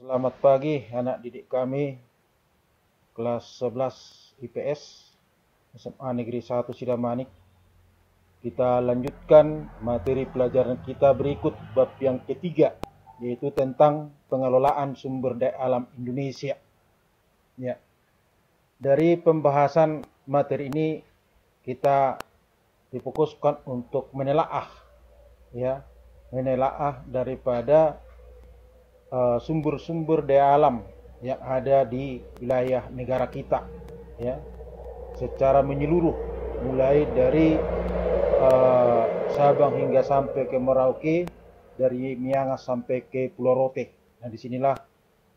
Selamat pagi anak didik kami kelas 11 IPS SMA Negeri 1 Sidamanik. Kita lanjutkan materi pelajaran kita berikut bab yang ketiga, yaitu tentang pengelolaan sumber daya alam Indonesia. Ya. Dari pembahasan materi ini kita difokuskan untuk menelaah daripada sumber-sumber daya alam yang ada di wilayah negara kita, ya, secara menyeluruh, mulai dari Sabang hingga sampai ke Merauke, dari Miangas sampai ke Pulau Rote. Nah, disinilah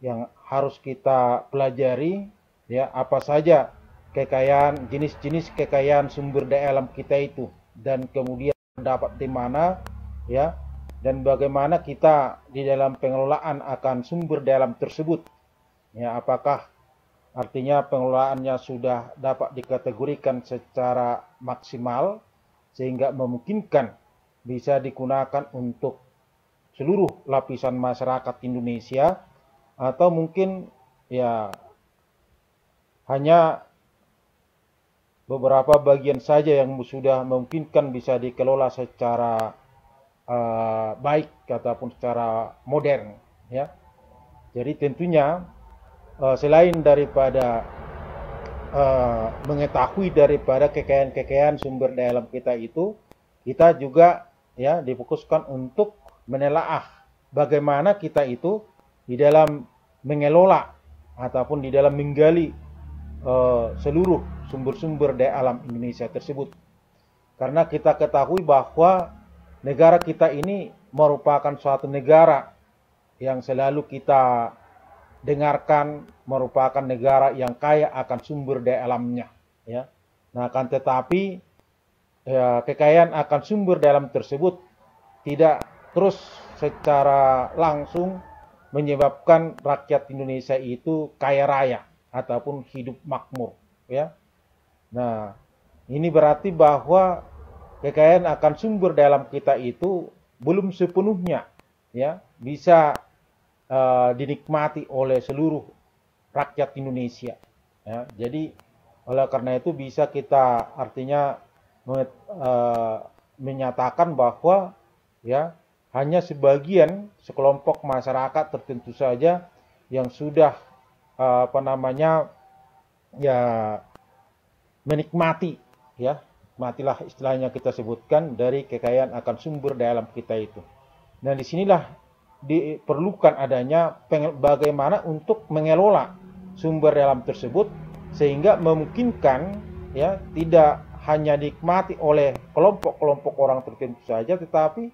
yang harus kita pelajari, ya, apa saja kekayaan, jenis-jenis kekayaan sumber daya alam kita itu, dan kemudian dapat di mana, ya, dan bagaimana kita di dalam pengelolaan akan sumber daya alam tersebut. Ya, apakah artinya pengelolaannya sudah dapat dikategorikan secara maksimal sehingga memungkinkan bisa digunakan untuk seluruh lapisan masyarakat Indonesia, atau mungkin ya hanya beberapa bagian saja yang sudah memungkinkan bisa dikelola secara baik ataupun secara modern, ya. Jadi tentunya selain daripada mengetahui daripada kekayaan-kekayaan sumber daya alam kita itu, kita juga, ya, difokuskan untuk menelaah bagaimana kita itu di dalam mengelola ataupun di dalam menggali seluruh sumber-sumber daya alam Indonesia tersebut. Karena kita ketahui bahwa negara kita ini merupakan suatu negara yang selalu kita dengarkan merupakan negara yang kaya akan sumber daya alamnya, ya. Nah, akan tetapi ya, kekayaan akan sumber daya alam tersebut tidak terus secara langsung menyebabkan rakyat Indonesia itu kaya raya ataupun hidup makmur, ya. Nah, ini berarti bahwa kekayaan akan sumber daya alam kita itu belum sepenuhnya, ya, bisa dinikmati oleh seluruh rakyat Indonesia, ya. Jadi oleh karena itu bisa kita artinya menyatakan bahwa, ya, hanya sekelompok masyarakat tertentu saja yang sudah ya, menikmati, ya, matilah istilahnya kita sebutkan dari kekayaan akan sumber daya alam kita itu. Nah, disinilah diperlukan adanya bagaimana untuk mengelola sumber daya alam tersebut sehingga memungkinkan, ya, tidak hanya dinikmati oleh kelompok-kelompok orang tertentu saja, tetapi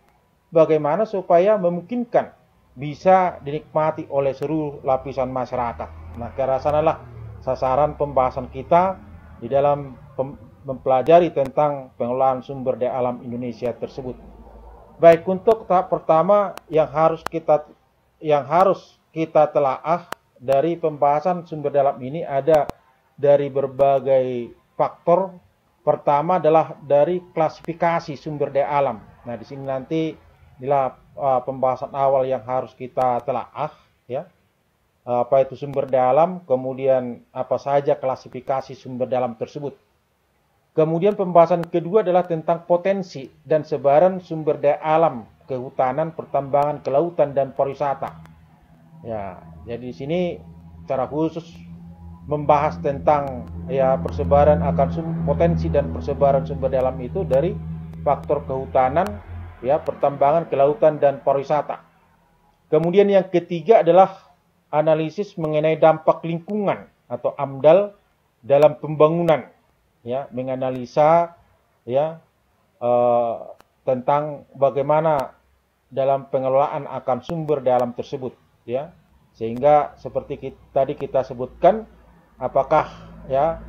bagaimana supaya memungkinkan bisa dinikmati oleh seluruh lapisan masyarakat. Nah, ke arah sanalah sasaran pembahasan kita di dalam mempelajari tentang pengelolaan sumber daya alam Indonesia tersebut. Baik, untuk tahap pertama yang harus kita telaah dari pembahasan sumber daya alam ini ada dari berbagai faktor. Pertama adalah dari klasifikasi sumber daya alam. Nah, di sini nanti inilah pembahasan awal yang harus kita telaah, ya. Apa itu sumber daya alam, kemudian apa saja klasifikasi sumber daya alam tersebut. Kemudian pembahasan kedua adalah tentang potensi dan sebaran sumber daya alam, kehutanan, pertambangan, kelautan, dan pariwisata. Ya, jadi di sini secara khusus membahas tentang, ya, persebaran akan potensi dan persebaran sumber daya alam itu dari faktor kehutanan, ya, pertambangan, kelautan, dan pariwisata. Kemudian yang ketiga adalah analisis mengenai dampak lingkungan atau AMDAL dalam pembangunan, ya, menganalisa, ya, tentang bagaimana dalam pengelolaan akan sumber daya alam tersebut, ya, sehingga seperti tadi kita sebutkan, apakah, ya,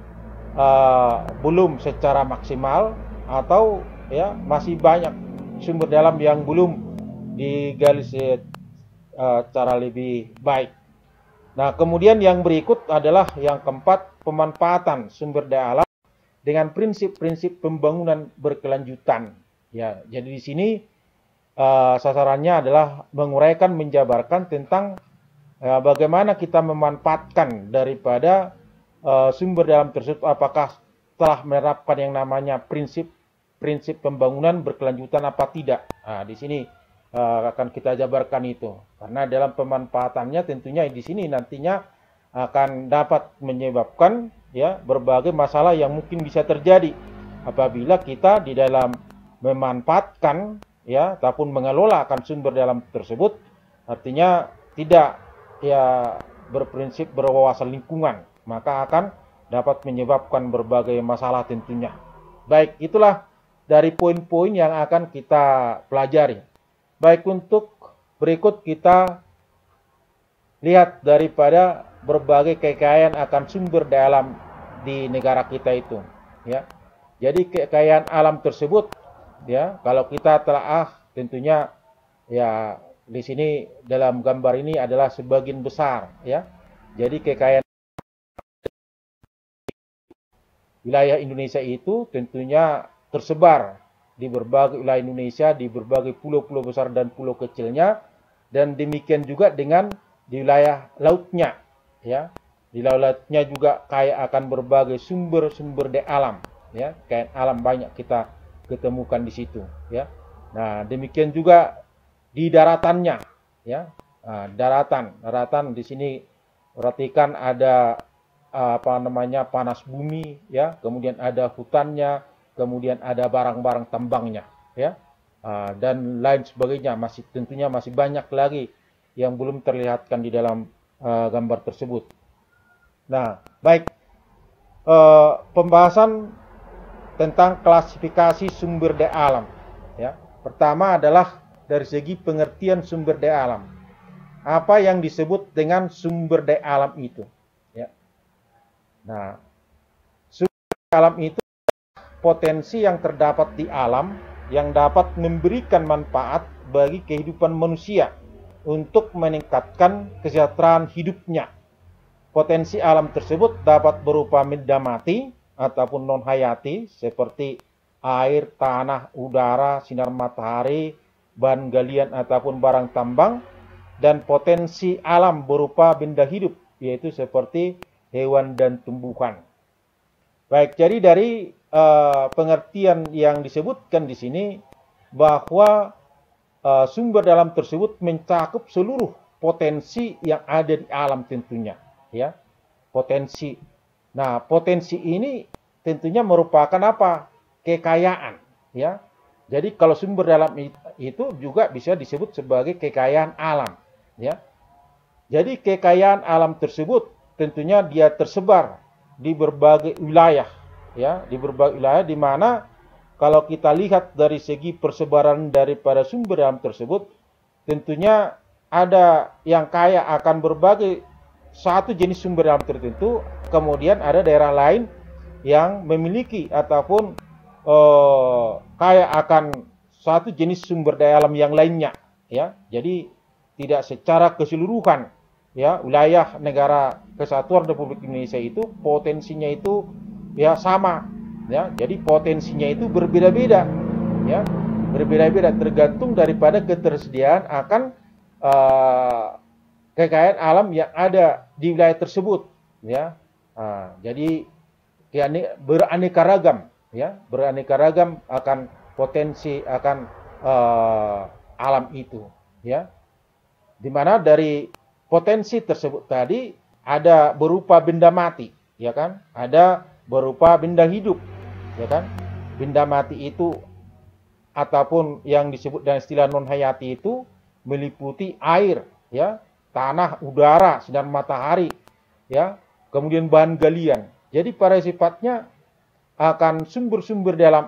belum secara maksimal atau, ya, masih banyak sumber daya alam yang belum digali secara lebih baik. Nah, kemudian yang berikut adalah yang keempat, pemanfaatan sumber daya alam dengan prinsip-prinsip pembangunan berkelanjutan. Ya, jadi di sini sasarannya adalah menguraikan, menjabarkan tentang bagaimana kita memanfaatkan daripada sumber daya alam tersebut, apakah telah menerapkan yang namanya prinsip pembangunan berkelanjutan apa tidak. Nah, di sini akan kita jabarkan itu. Karena dalam pemanfaatannya tentunya di sini nantinya akan dapat menyebabkan ya berbagai masalah yang mungkin bisa terjadi apabila kita di dalam memanfaatkan ya ataupun mengelola akan sumber daya alam tersebut, artinya tidak ya berprinsip berwawasan lingkungan, maka akan dapat menyebabkan berbagai masalah tentunya. Baik, itulah dari poin-poin yang akan kita pelajari. Baik, untuk berikut kita lihat daripada berbagai kekayaan akan sumber daya alam di negara kita itu, ya. Jadi kekayaan alam tersebut, ya, kalau kita telah tentunya, ya, di sini dalam gambar ini adalah sebagian besar, ya. Jadi kekayaan wilayah Indonesia itu tentunya tersebar di berbagai wilayah Indonesia, di berbagai pulau-pulau besar dan pulau kecilnya, dan demikian juga dengan di wilayah lautnya, ya. Di lautnya juga kaya akan berbagai sumber-sumber daya alam, ya. Kekayaan alam banyak kita ketemukan di situ, ya. Nah, demikian juga di daratannya, ya. Nah, daratan di sini perhatikan ada apa namanya panas bumi, ya. Kemudian ada hutannya, kemudian ada barang-barang tambangnya, ya, dan lain sebagainya. Tentunya masih banyak lagi yang belum terlihatkan di dalam gambar tersebut. Nah, baik, pembahasan tentang klasifikasi sumber daya alam, ya. Pertama adalah dari segi pengertian sumber daya alam. Apa yang disebut dengan sumber daya alam itu, ya. Nah, sumber daya alam itu potensi yang terdapat di alam yang dapat memberikan manfaat bagi kehidupan manusia untuk meningkatkan kesejahteraan hidupnya. Potensi alam tersebut dapat berupa benda mati ataupun non-hayati seperti air, tanah, udara, sinar matahari, bahan galian ataupun barang tambang, dan potensi alam berupa benda hidup yaitu seperti hewan dan tumbuhan. Baik, jadi dari pengertian yang disebutkan di sini bahwa sumber daya alam tersebut mencakup seluruh potensi yang ada di alam tentunya, ya. Potensi. Nah, potensi ini tentunya merupakan apa? Kekayaan, ya. Jadi kalau sumber daya alam itu juga bisa disebut sebagai kekayaan alam, ya. Jadi kekayaan alam tersebut tentunya dia tersebar di berbagai wilayah, ya, di berbagai wilayah di mana kalau kita lihat dari segi persebaran daripada sumber daya alam tersebut, tentunya ada yang kaya akan berbagai satu jenis sumber daya alam tertentu, kemudian ada daerah lain yang memiliki ataupun kaya akan satu jenis sumber daya alam yang lainnya, ya. Jadi tidak secara keseluruhan, ya, wilayah negara kesatuan Republik Indonesia itu potensinya itu ya sama, ya. Jadi potensinya itu berbeda-beda, ya, berbeda-beda tergantung daripada ketersediaan akan kekayaan alam yang ada di wilayah tersebut, ya. Jadi beraneka ragam, ya, beraneka ragam akan potensi akan alam itu, ya. Dimana dari potensi tersebut tadi ada berupa benda mati, ya kan? Ada berupa benda hidup, ya kan? Benda mati itu ataupun yang disebut dengan istilah non hayati itu meliputi air, ya, tanah, udara, sinar matahari, ya, kemudian bahan galian. Jadi pada sifatnya akan sumber-sumber dalam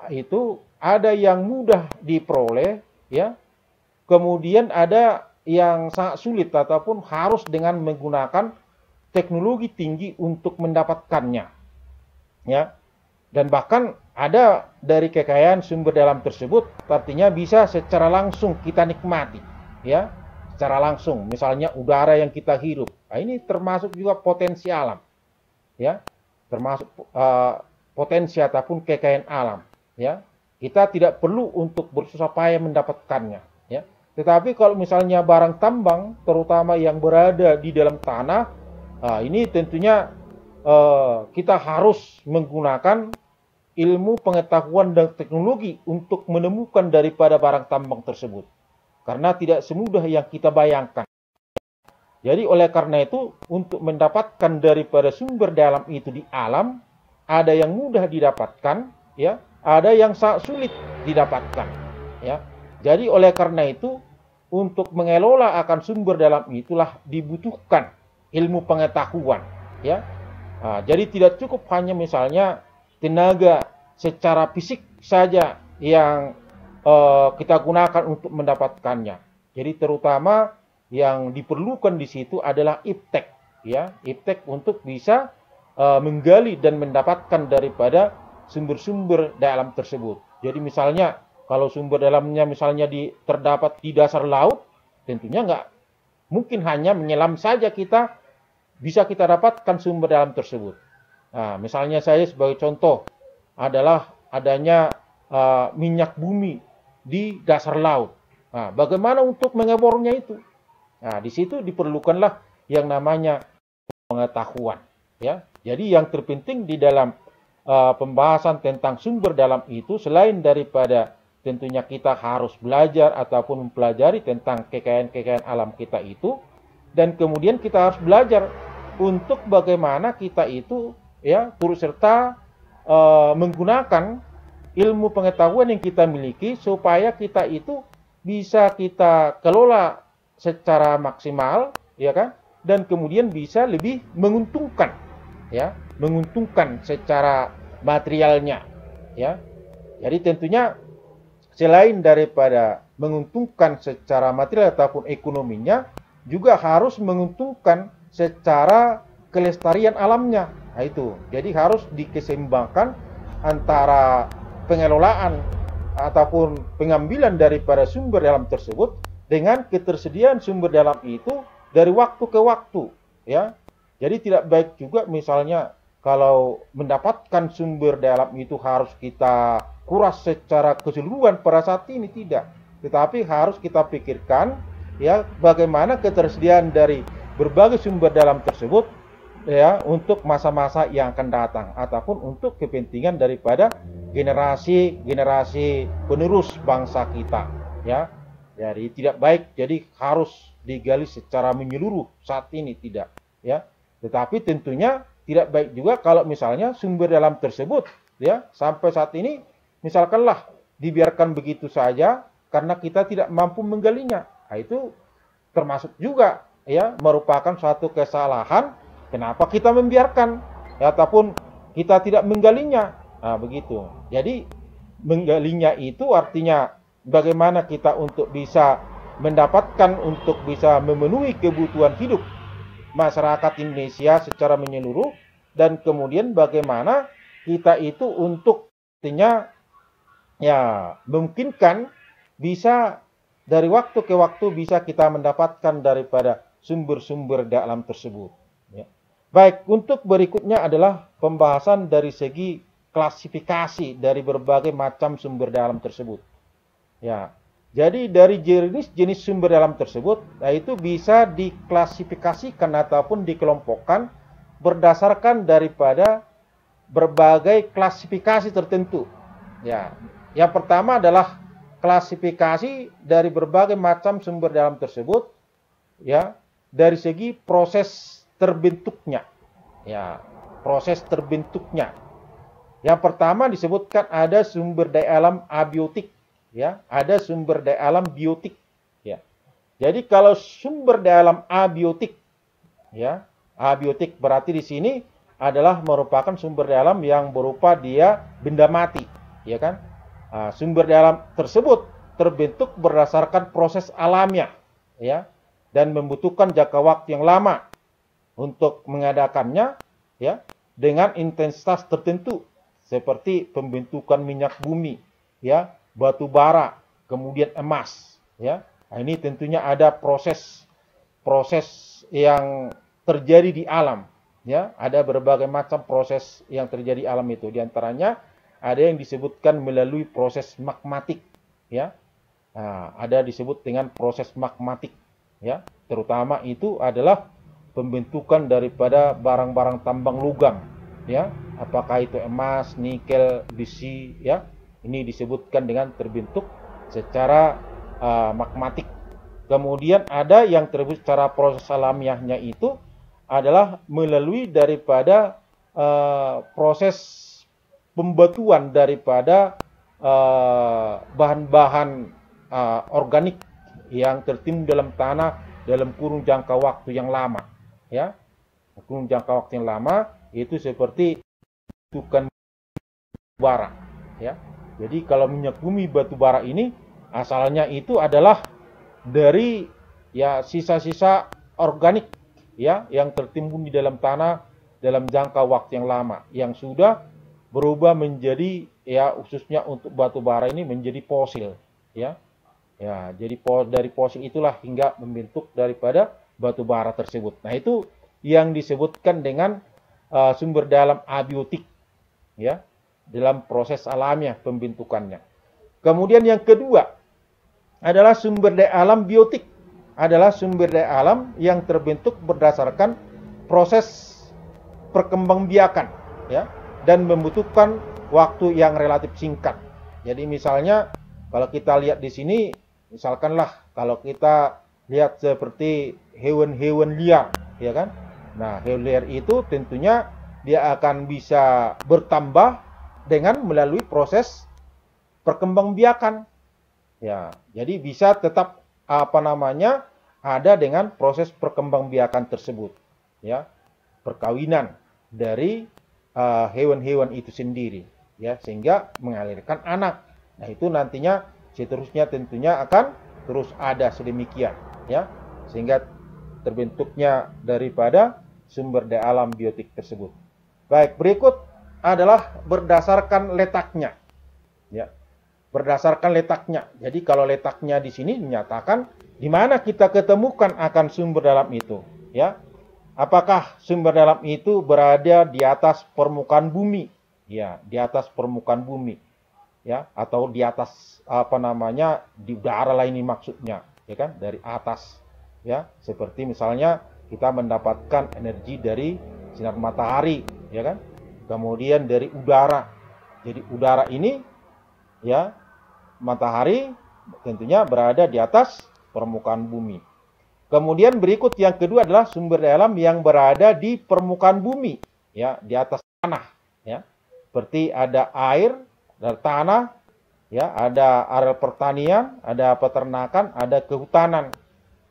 itu ada yang mudah diperoleh, ya, kemudian ada yang sangat sulit ataupun harus dengan menggunakan teknologi tinggi untuk mendapatkannya, ya. Dan bahkan ada dari kekayaan sumber daya alam tersebut artinya bisa secara langsung kita nikmati, ya, secara langsung. Misalnya udara yang kita hirup, nah, ini termasuk juga potensi alam, ya, termasuk potensi ataupun kekayaan alam, ya. Kita tidak perlu untuk bersusah payah mendapatkannya, ya. Tetapi kalau misalnya barang tambang, terutama yang berada di dalam tanah, ini tentunya kita harus menggunakan ilmu pengetahuan dan teknologi untuk menemukan daripada barang tambang tersebut. Karena tidak semudah yang kita bayangkan. Jadi oleh karena itu, untuk mendapatkan daripada sumber daya alam itu di alam, ada yang mudah didapatkan, ya, ada yang sangat sulit didapatkan, ya. Jadi oleh karena itu, untuk mengelola akan sumber daya alam itulah dibutuhkan ilmu pengetahuan, ya. Jadi tidak cukup hanya misalnya tenaga secara fisik saja yang kita gunakan untuk mendapatkannya. Jadi terutama yang diperlukan di situ adalah iptek, ya, iptek untuk bisa menggali dan mendapatkan daripada sumber-sumber daya alam tersebut. Jadi misalnya kalau sumber dalamnya misalnya terdapat di dasar laut, tentunya nggak mungkin hanya menyelam saja bisa kita dapatkan sumber daya alam tersebut. Nah, misalnya saya sebagai contoh adalah adanya minyak bumi di dasar laut. Nah, bagaimana untuk mengebornya itu? Nah, di situ diperlukanlah yang namanya pengetahuan, ya. Jadi yang terpenting di dalam pembahasan tentang sumber dalam itu, selain daripada tentunya kita harus belajar ataupun mempelajari tentang kekayaan-kekayaan alam kita itu, dan kemudian kita harus belajar untuk bagaimana kita itu, ya, turut serta menggunakan ilmu pengetahuan yang kita miliki supaya kita itu bisa kita kelola secara maksimal, ya kan, dan kemudian bisa lebih menguntungkan, ya, menguntungkan secara materialnya, ya. Jadi tentunya selain daripada menguntungkan secara material ataupun ekonominya, juga harus menguntungkan secara kelestarian alamnya. Nah, itu. Jadi harus dikeseimbangkan antara pengelolaan ataupun pengambilan daripada sumber dalam tersebut dengan ketersediaan sumber dalam itu dari waktu ke waktu, ya. Jadi tidak baik juga misalnya kalau mendapatkan sumber daya alam itu harus kita kuras secara keseluruhan pada saat ini, tidak. Tetapi harus kita pikirkan, ya, bagaimana ketersediaan dari berbagai sumber daya alam tersebut, ya, untuk masa-masa yang akan datang ataupun untuk kepentingan daripada generasi penerus bangsa kita, ya. Jadi tidak baik, jadi harus digali secara menyeluruh saat ini, tidak, ya. Tetapi tentunya tidak baik juga kalau misalnya sumber dalam tersebut, ya, sampai saat ini misalkanlah dibiarkan begitu saja karena kita tidak mampu menggalinya. Nah, itu termasuk juga, ya, merupakan suatu kesalahan. Kenapa kita membiarkan, ya, ataupun kita tidak menggalinya? Nah, begitu. Jadi menggalinya itu artinya bagaimana kita untuk bisa mendapatkan, untuk bisa memenuhi kebutuhan hidup masyarakat Indonesia secara menyeluruh, dan kemudian bagaimana kita itu untuk artinya, ya, memungkinkan bisa dari waktu ke waktu bisa kita mendapatkan daripada sumber-sumber daya alam tersebut, ya. Baik, untuk berikutnya adalah pembahasan dari segi klasifikasi dari berbagai macam sumber daya alam tersebut. Ya, jadi dari jenis-jenis sumber daya alam tersebut, nah, itu bisa diklasifikasikan ataupun dikelompokkan berdasarkan daripada berbagai klasifikasi tertentu. Ya, yang pertama adalah klasifikasi dari berbagai macam sumber daya alam tersebut, ya, dari segi proses terbentuknya. Ya, proses terbentuknya. Yang pertama disebutkan ada sumber daya alam abiotik, ya, ada sumber daya alam biotik, ya. Jadi kalau sumber daya alam abiotik, ya, abiotik berarti di sini adalah merupakan sumber daya alam yang berupa dia benda mati, ya kan? Nah, sumber daya alam tersebut terbentuk berdasarkan proses alamiah, ya, dan membutuhkan jangka waktu yang lama untuk mengadakannya, ya, dengan intensitas tertentu seperti pembentukan minyak bumi, ya, batu bara, kemudian emas, ya. Nah, ini tentunya ada proses yang terjadi di alam, ya. Ada berbagai macam proses yang terjadi di alam itu. Di antaranya ada yang disebutkan melalui proses magmatik, ya. ada disebut dengan proses magmatik, ya. Terutama itu adalah pembentukan daripada barang-barang tambang logam, ya. Apakah itu emas, nikel, besi, ya. Ini disebutkan dengan terbentuk secara magmatik. Kemudian ada yang terbentuk secara proses alamiahnya itu adalah melalui daripada proses pembatuan daripada bahan-bahan organik yang tertimbun dalam tanah dalam kurun jangka waktu yang lama, ya. Kurun jangka waktu yang lama itu seperti bentukan bara, ya. Jadi kalau minyak bumi batu bara ini asalnya itu adalah dari ya sisa-sisa organik, ya, yang tertimbun di dalam tanah dalam jangka waktu yang lama yang sudah berubah menjadi, ya, khususnya untuk batu bara ini menjadi fosil, ya. Ya, jadi dari fosil itulah hingga membentuk daripada batu bara tersebut. Nah, itu yang disebutkan dengan sumber daya alam abiotik, ya, dalam proses alamiah pembentukannya. Kemudian yang kedua adalah sumber daya alam biotik, adalah sumber daya alam yang terbentuk berdasarkan proses perkembangbiakan, ya, dan membutuhkan waktu yang relatif singkat. Jadi misalnya kalau kita lihat di sini, misalkanlah kalau kita lihat seperti hewan-hewan liar, ya kan? Nah, hewan liar itu tentunya dia akan bisa bertambah dengan melalui proses perkembangbiakan. Ya, jadi bisa tetap ada dengan proses perkembangbiakan tersebut, ya. Perkawinan dari hewan-hewan itu sendiri, ya, sehingga mengalirkan anak. Nah, itu nantinya seterusnya tentunya akan terus ada sedemikian, ya, sehingga terbentuknya daripada sumber daya alam biotik tersebut. Baik, berikut adalah berdasarkan letaknya, ya, berdasarkan letaknya. Jadi kalau letaknya di sini menyatakan di mana kita ketemukan akan sumber dalam itu, ya. Apakah sumber dalam itu berada di atas permukaan bumi, ya, di atas permukaan bumi, ya, atau di atas di udara lah ini maksudnya, ya kan, dari atas, ya, seperti misalnya kita mendapatkan energi dari sinar matahari, ya kan, kemudian dari udara. Jadi udara ini, ya, matahari tentunya berada di atas permukaan bumi. Kemudian berikut yang kedua adalah sumber daya alam yang berada di permukaan bumi, ya, di atas tanah, ya. Seperti ada air, ada tanah, ya, ada area pertanian, ada peternakan, ada kehutanan,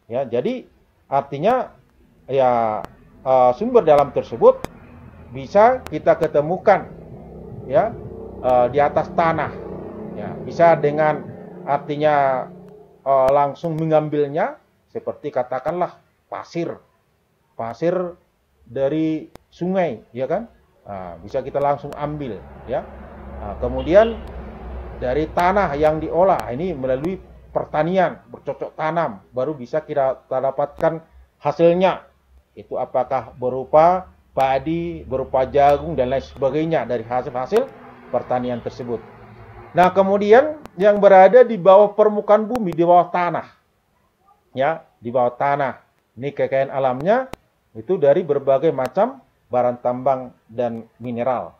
ya. Jadi artinya, ya, sumber daya alam tersebut bisa kita ketemukan, ya, di atas tanah, ya. Bisa dengan artinya langsung mengambilnya, seperti katakanlah pasir dari sungai, ya kan, bisa kita langsung ambil, ya. Kemudian dari tanah yang diolah, ini melalui pertanian bercocok tanam baru bisa kita dapatkan hasilnya. Itu apakah berupa padi, berupa jagung dan lain sebagainya dari hasil-hasil pertanian tersebut. Nah, kemudian yang berada di bawah permukaan bumi, di bawah tanah, ya, di bawah tanah. Ini kekayaan alamnya itu dari berbagai macam barang tambang dan mineral.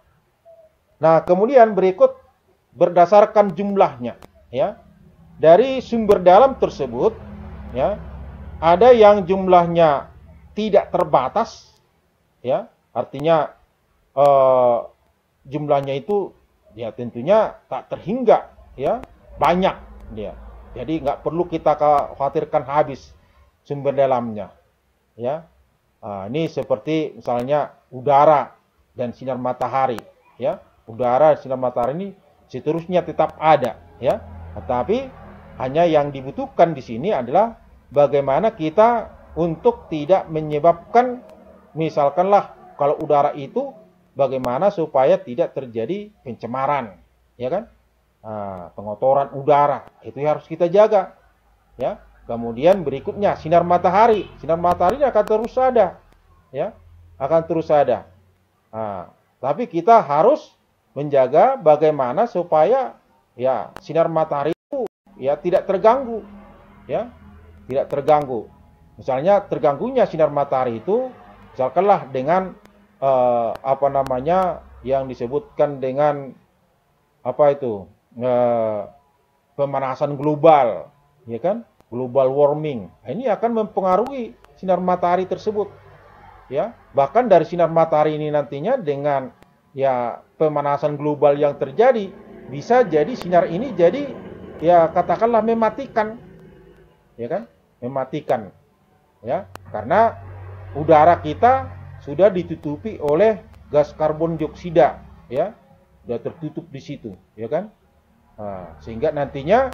Nah, kemudian berikut berdasarkan jumlahnya, ya. Dari sumber daya alam tersebut, ya, ada yang jumlahnya tidak terbatas, ya. Artinya jumlahnya itu, ya, tentunya tak terhingga, ya, banyak dia. Jadi nggak perlu kita khawatirkan habis sumber daya alamnya, ya. Ini seperti misalnya udara dan sinar matahari, ya. Udara dan sinar matahari ini seterusnya tetap ada, ya. Tetapi hanya yang dibutuhkan di sini adalah bagaimana kita untuk tidak menyebabkan, misalkanlah kalau udara itu bagaimana supaya tidak terjadi pencemaran, ya kan? Pengotoran udara itu harus kita jaga, ya. Kemudian berikutnya sinar matahari ini akan terus ada, ya, akan terus ada. Tapi kita harus menjaga bagaimana supaya, ya, sinar matahari itu ya tidak terganggu, ya, tidak terganggu. Misalnya terganggunya sinar matahari itu misalkanlah dengan apa namanya yang disebutkan dengan apa itu pemanasan global, ya kan, global warming. Nah, ini akan mempengaruhi sinar matahari tersebut, ya. Bahkan dari sinar matahari ini nantinya dengan ya pemanasan global yang terjadi bisa jadi sinar ini jadi ya katakanlah mematikan, ya kan, mematikan, ya, karena udara kita sudah ditutupi oleh gas karbon dioksida, ya, sudah tertutup di situ, ya kan. Nah, sehingga nantinya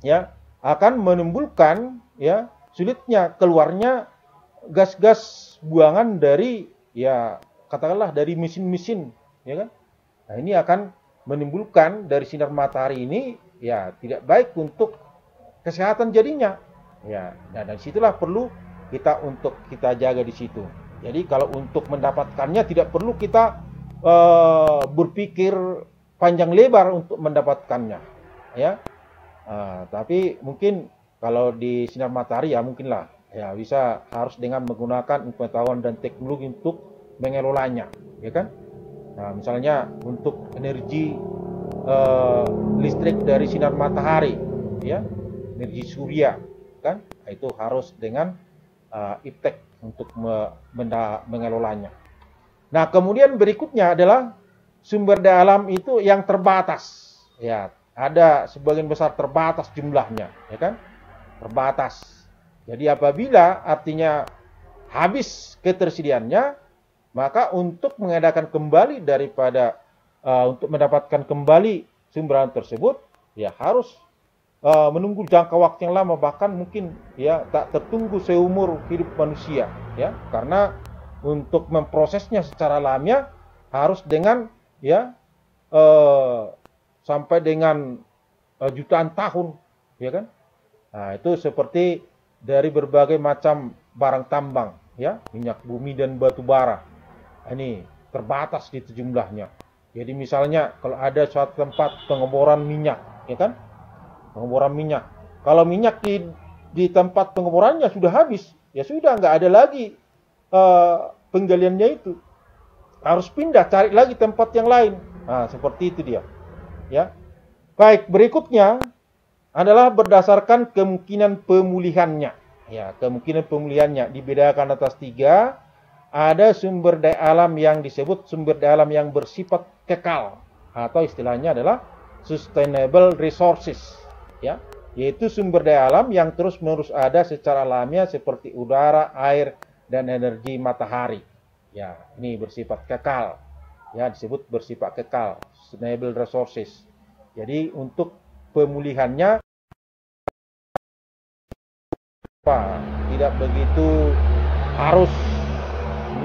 ya akan menimbulkan ya sulitnya keluarnya gas-gas buangan dari ya katakanlah dari mesin-mesin, ya kan. Nah, ini akan menimbulkan dari sinar matahari ini ya tidak baik untuk kesehatan jadinya. Ya, nah dan situlah perlu kita untuk kita jaga di situ. Jadi kalau untuk mendapatkannya tidak perlu kita berpikir panjang lebar untuk mendapatkannya, ya. Tapi mungkin kalau di sinar matahari ya mungkinlah ya bisa harus dengan menggunakan pengetahuan dan teknologi untuk mengelolanya, ya kan. Nah, misalnya untuk energi listrik dari sinar matahari, ya, energi surya, kan, nah, itu harus dengan iptek untuk mengelolanya. Nah, kemudian berikutnya adalah sumber daya alam itu yang terbatas. Ya, ada sebagian besar terbatas jumlahnya, ya kan? Terbatas. Jadi apabila artinya habis ketersediaannya, maka untuk mengadakan kembali daripada untuk mendapatkan kembali sumber alam tersebut, ya harus menunggu jangka waktu yang lama, bahkan mungkin ya tak tertunggu seumur hidup manusia, ya, karena untuk memprosesnya secara alamiah harus dengan ya sampai dengan jutaan tahun, ya kan. Nah, itu seperti dari berbagai macam barang tambang, ya, minyak bumi dan batu bara. Ini terbatas di jumlahnya. Jadi misalnya kalau ada suatu tempat pengeboran minyak, ya kan, pengeboran minyak. Kalau minyak di tempat pengeborannya sudah habis, ya sudah nggak ada lagi penggaliannya itu. Harus pindah, cari lagi tempat yang lain. Nah, seperti itu dia. Ya. Baik, berikutnya adalah berdasarkan kemungkinan pemulihannya. Ya, kemungkinan pemulihannya dibedakan atas 3. Ada sumber daya alam yang disebut sumber daya alam yang bersifat kekal atau istilahnya adalah sustainable resources, ya, yaitu sumber daya alam yang terus-menerus ada secara alamiah seperti udara, air, dan energi matahari. Ya, ini bersifat kekal. Ya, disebut bersifat kekal, sustainable resources. Jadi untuk pemulihannya tidak begitu harus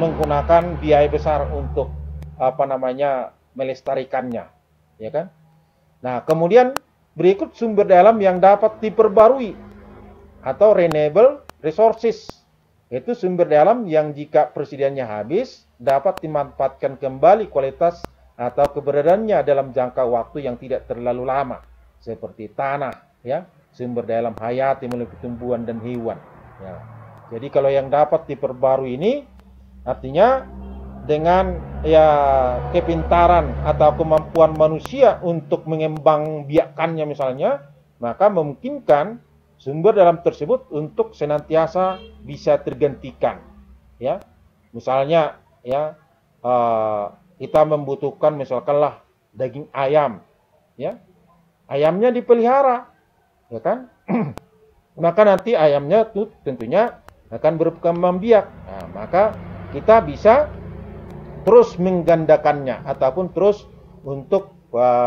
menggunakan biaya besar untuk apa namanya melestarikannya, ya kan? Nah, kemudian berikut sumber daya alam yang dapat diperbarui atau renewable resources. Itu sumber daya alam yang jika persediaannya habis dapat dimanfaatkan kembali kualitas atau keberadaannya dalam jangka waktu yang tidak terlalu lama, seperti tanah, ya, sumber daya alam hayati melalui tumbuhan dan hewan. Ya. Jadi kalau yang dapat diperbarui ini artinya dengan ya kepintaran atau kemampuan manusia untuk mengembangbiakannya misalnya, maka memungkinkan sumber dalam tersebut untuk senantiasa bisa tergantikan, ya. Misalnya ya kita membutuhkan misalkanlah daging ayam, ya, ayamnya dipelihara, ya kan. Maka nanti ayamnya tuh tentunya akan berkembang biak. Nah, maka kita bisa terus menggandakannya ataupun terus untuk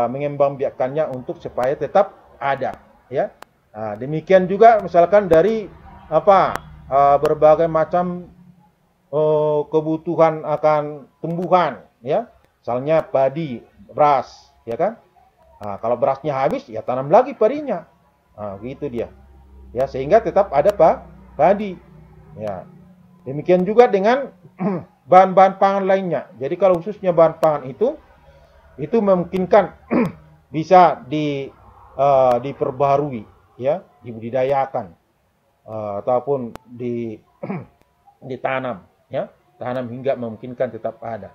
mengembangbiakannya untuk supaya tetap ada, ya. Nah, demikian juga misalkan dari berbagai macam kebutuhan akan tumbuhan, ya. Misalnya padi, beras, ya kan. Nah, kalau berasnya habis ya tanam lagi padinya. Nah, gitu dia. Ya, sehingga tetap ada padi. Ya. Demikian juga dengan bahan-bahan pangan lainnya. Jadi kalau khususnya bahan pangan itu memungkinkan bisa diperbarui, ya, dibudidayakan ataupun ditanam, ya, tanam hingga memungkinkan tetap ada.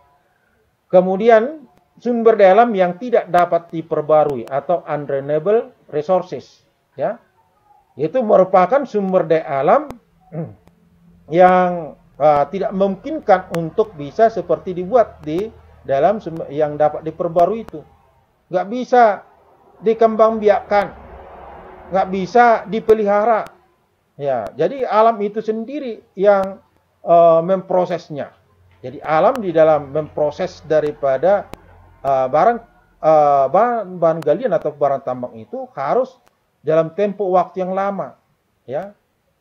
Kemudian sumber daya alam yang tidak dapat diperbarui atau unrenewable resources, ya, itu merupakan sumber daya alam yang tidak memungkinkan untuk bisa seperti dibuat di dalam yang dapat diperbarui itu. Nggak bisa dikembangbiakkan, nggak bisa dipelihara. Ya, jadi alam itu sendiri yang memprosesnya. Jadi alam di dalam memproses daripada bahan galian atau barang tambang itu harus dalam tempo waktu yang lama, ya.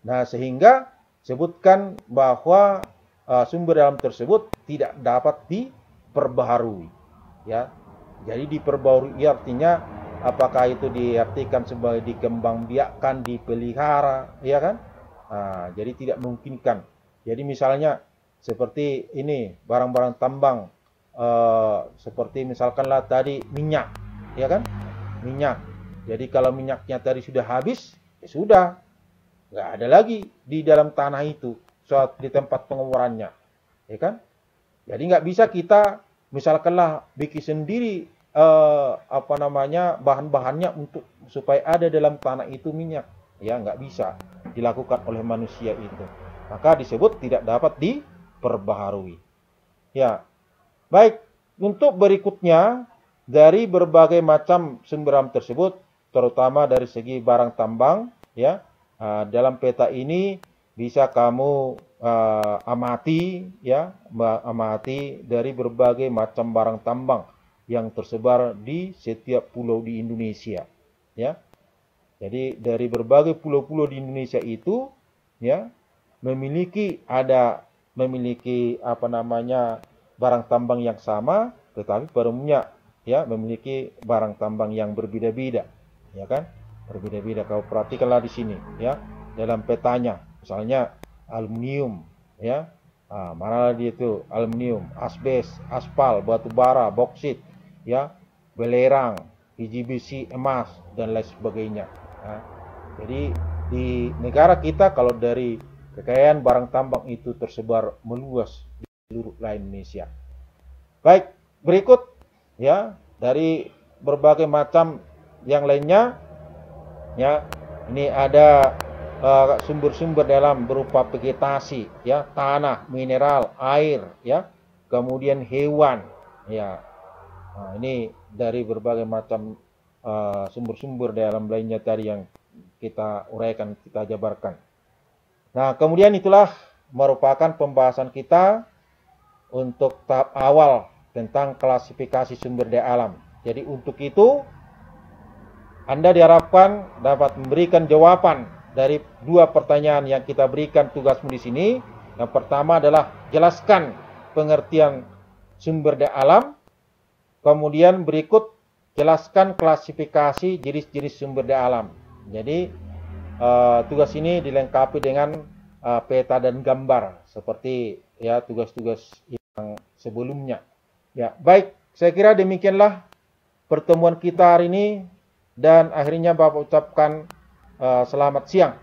Nah, sehingga sebutkan bahwa sumber alam tersebut tidak dapat diperbaharui, ya. Jadi diperbarui artinya apakah itu diartikan sebagai dikembangbiakkan, dipelihara, ya kan? Nah, jadi tidak memungkinkan. Jadi misalnya seperti ini barang-barang tambang, seperti misalkanlah tadi minyak, ya kan? Minyak. Jadi kalau minyaknya tadi sudah habis, ya sudah, nggak ada lagi di dalam tanah itu saat di tempat pengeluarannya, ya kan? Jadi nggak bisa kita misalkanlah bikin sendiri bahan-bahannya untuk supaya ada dalam tanah itu minyak, ya nggak bisa dilakukan oleh manusia itu. Maka disebut tidak dapat diperbaharui. Ya, baik. Untuk berikutnya dari berbagai macam sumber alam tersebut, terutama dari segi barang tambang, ya, dalam peta ini bisa kamu amati, ya, amati dari berbagai macam barang tambang yang tersebar di setiap pulau di Indonesia, ya. Jadi dari berbagai pulau-pulau di Indonesia itu, ya, memiliki barang tambang yang sama, tetapi pada umumnya, ya, memiliki barang tambang yang berbeda-beda, ya kan? Berbeda-beda. Kau perhatikanlah di sini, ya, dalam petanya, misalnya aluminium, ya, mana dia itu aluminium, asbes, aspal, batu bara, boksit, ya, belerang, biji besi, emas dan lain sebagainya. Nah, jadi di negara kita kalau dari kekayaan barang tambang itu tersebar meluas di seluruh Indonesia. Baik, berikut, ya, dari berbagai macam yang lainnya, ya, ini ada sumber-sumber dalam berupa vegetasi, ya, tanah, mineral, air, ya, kemudian hewan, ya. Nah, ini dari berbagai macam sumber-sumber dalam lainnya tadi yang kita uraikan, kita jabarkan. Nah, kemudian itulah merupakan pembahasan kita untuk tahap awal tentang klasifikasi sumber daya alam. Jadi untuk itu Anda diharapkan dapat memberikan jawaban dari dua pertanyaan yang kita berikan tugasmu di sini. Yang pertama adalah jelaskan pengertian sumber daya alam. Kemudian berikut jelaskan klasifikasi jenis-jenis sumber daya alam. Jadi tugas ini dilengkapi dengan peta dan gambar seperti, ya, tugas-tugas yang sebelumnya. Ya, baik, saya kira demikianlah pertemuan kita hari ini dan akhirnya Bapak ucapkan selamat siang.